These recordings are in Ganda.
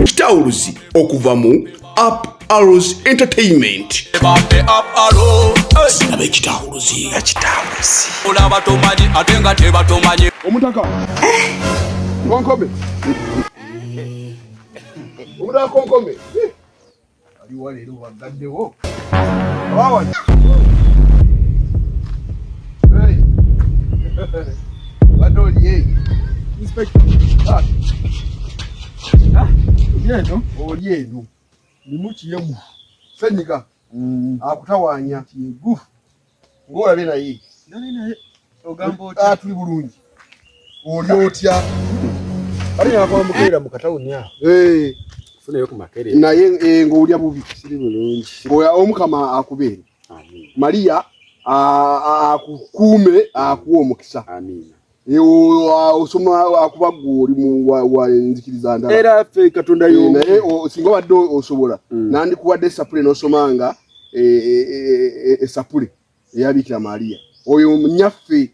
Kitawuluzi okuva mu Up Arrows Entertainment. Omutaka konkome omutaka konkome ali walero wagaddewo awawa badoliye inspector olieno nimukiyemu senyiga akutawanya yegu ngolabe naye ogambo tuli bulungi oli otya ali yakwa mukera mukatawunya funa yo kumakere naye ngolya bubi siri bulungi ngoya omukama akubere amen Maria akukume akuwa omukisa amen osoma akubagori mu wa nzikiriza ndala era fe katonda yo naye singa wadde osobola nandi kuwadde sapule nosomanga sapule eyabikira Maria oyo nyaffe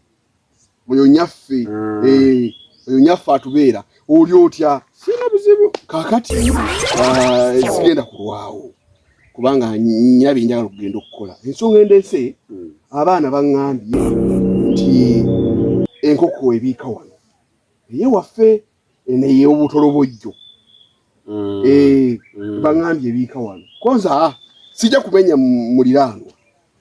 oyo nyaffe atubera oli otya sina buzibu kakati sigenda kulwawo kubanga nyabi njagala kugenda okukola ensonga endese abaana bangambye nti enkoko ebika wano ye waffe ene obutolobojjo bangambye ebika wano konza sijja kumenya mulirano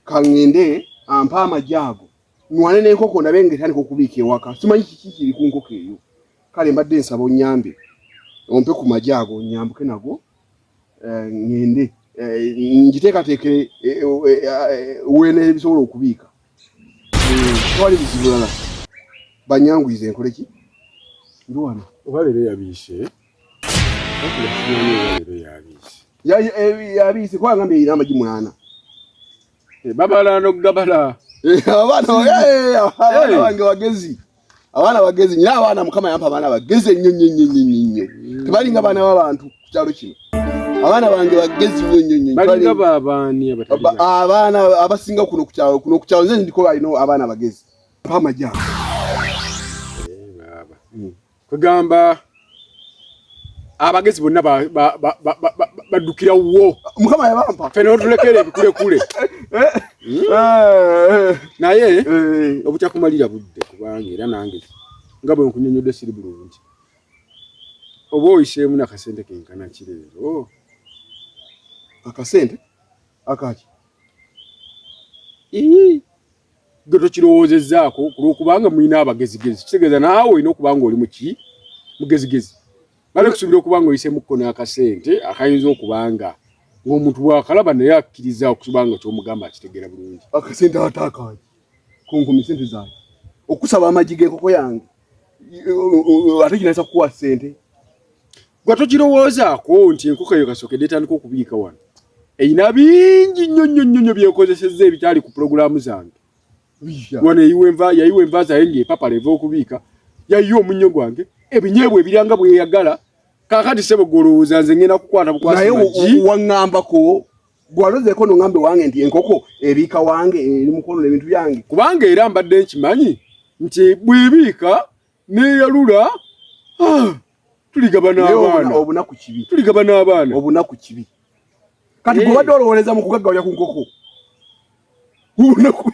kangende ampa amajago nwane n'enkoko ndabe ngetandika okubiika ewaka simanyi kiki kiri ku nkoko eyo kale mbadde nsaba onyambe ompe ku majago nyambuke nago ngende njiteekateekere wene ebisobola okubiika twali bizibulala banyanguize enkole ki ndo wano obalere yabishe yabise kwa ngambe ina amaji 8 babala no gabala abana wange wagezi abana bagezi nyina abana mukama yampa abana bagezi nnyo tebalinga abana b'abantu kyalo kino abana bange bagezi nnyo balinga babani abana abasinga kuno kukyalo nze ndiko balino abana bagezi pamaja baba kugamba abagezi bonna badukira wo mukama yabampa feno tulekere kule naye obutya kumalira budde kubanga era nange ngabo nkunyonyodde siri bulungi obo oyishemu nakasente kenkana kirero akasente akaki goto kirowozezaako kulokubanga mwina abagezigezi kitegeza naawe ino kubanga oli muki mugezigezi bale kusubira okubanga oyise mukono akasente akayinza okubanga ng'omuntu bwakalaba naye akkiriza okubanga kyomugamba akitegera bulungi akasente atakaji kunkumi sente zange okusaba amagi g'enkoko yange ate kinasa kuwa sente gwato kirowoozaako nti enkoko eyo kasokedde etandika okubiika wano eyina bingi nnyo byekozesezza ebikyali ku pulogulaamu zange wano yayiwa enva zaye ng'epapala eva okubiika yayiwa omunnyo gwange ebinyeebwa ebiranga bweyagala kakati sebo golowooza nze ngenda kukwata bukwasi naye waŋŋambako gwalozeeko noŋŋambe wange nti enkoko ebiika wange eri mukono n'ebintu byange kubanga era mbadde nkimanyi nti bwebiika neeyalula tuligaba n'abaana obunaku kibi tuligaba n'abaana obunaku kibi kati gwe badde olowoleza mu kugaggawalya ku nkoko obunaku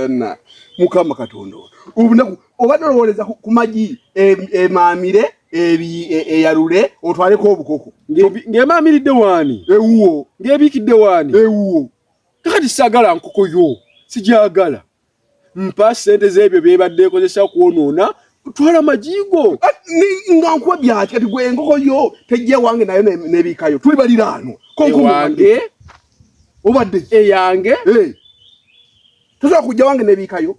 na mukama katonda obunaku obadde olowoleza ku magi emaamire eyalule otwaleko obukoko ng'emaamiridde waani ewuwo ng'ebiikidde waani ewuwo kakati sagala nkoko yo sijagala mpa sente z'ebyo byebadde ekozesa kwonoona twala majigo nga nkuwa byaki kati gwe enkoko yo tejja wange nayo nebiikayo tuli baliraano konkuwange obadde eyange tosobola kujja wange nebiikayo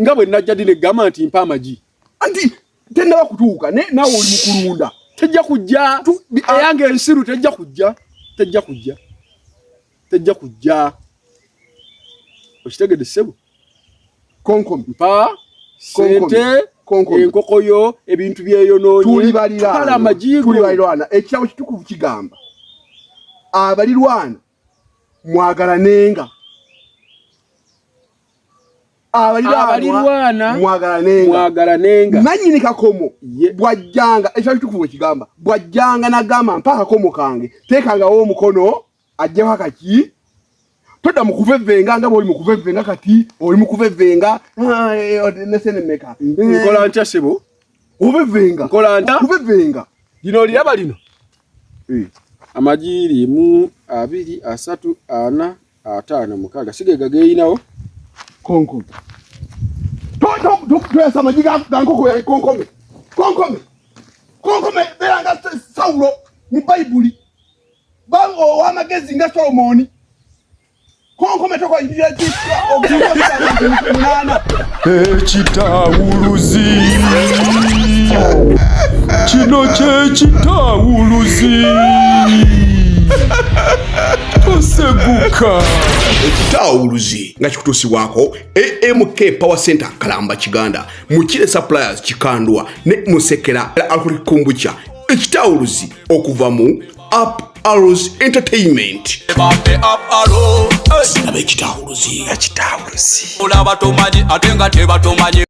nga bwe najja ddi negamba nti mpa amagi anti tennaba kutuuka nawe oli mukulunda tejja kujja eyange ensiru tejja kujja okitegedde ssebo konkomi mpa sente enkoko yo ebintu byeyonoonye tuli baliraana ekitabo kitukuvu kigamba abalirwana mwagalanenga abalirwana mwagala nenga nanyini kakomo bwajjanga ekyo kitukuvu ekigamba bwajjanga nagamba mpaka komo kange tekanga wo mukono ajja wakaki toda mukuvevenga nga boli mukuvevenga kati oli mukuvevenga nesene meka nkola ntya sebo ovevenga nkola ntya kuvevenga lino liyaba lino amajiri mu 2 3 4 5 6 sigega geyinawo konko Tuya majiga gankoko ya konkome belanga Saulo mu Bible bango wa magezi nga Solomoni konkome toko injira nana kitawuluzi kino kitawuluzi toseguka ekitawuluzi nga kikutusibwako AMK Power Center Kalamba Kiganda Mukire Suppliers Kikandwa ne Musekera Alikukumbucha ekitawuluzi okuva mu Up Arrows Entertainment abe ekitawuluzi olaba tomanyi ate nga tebatomanyi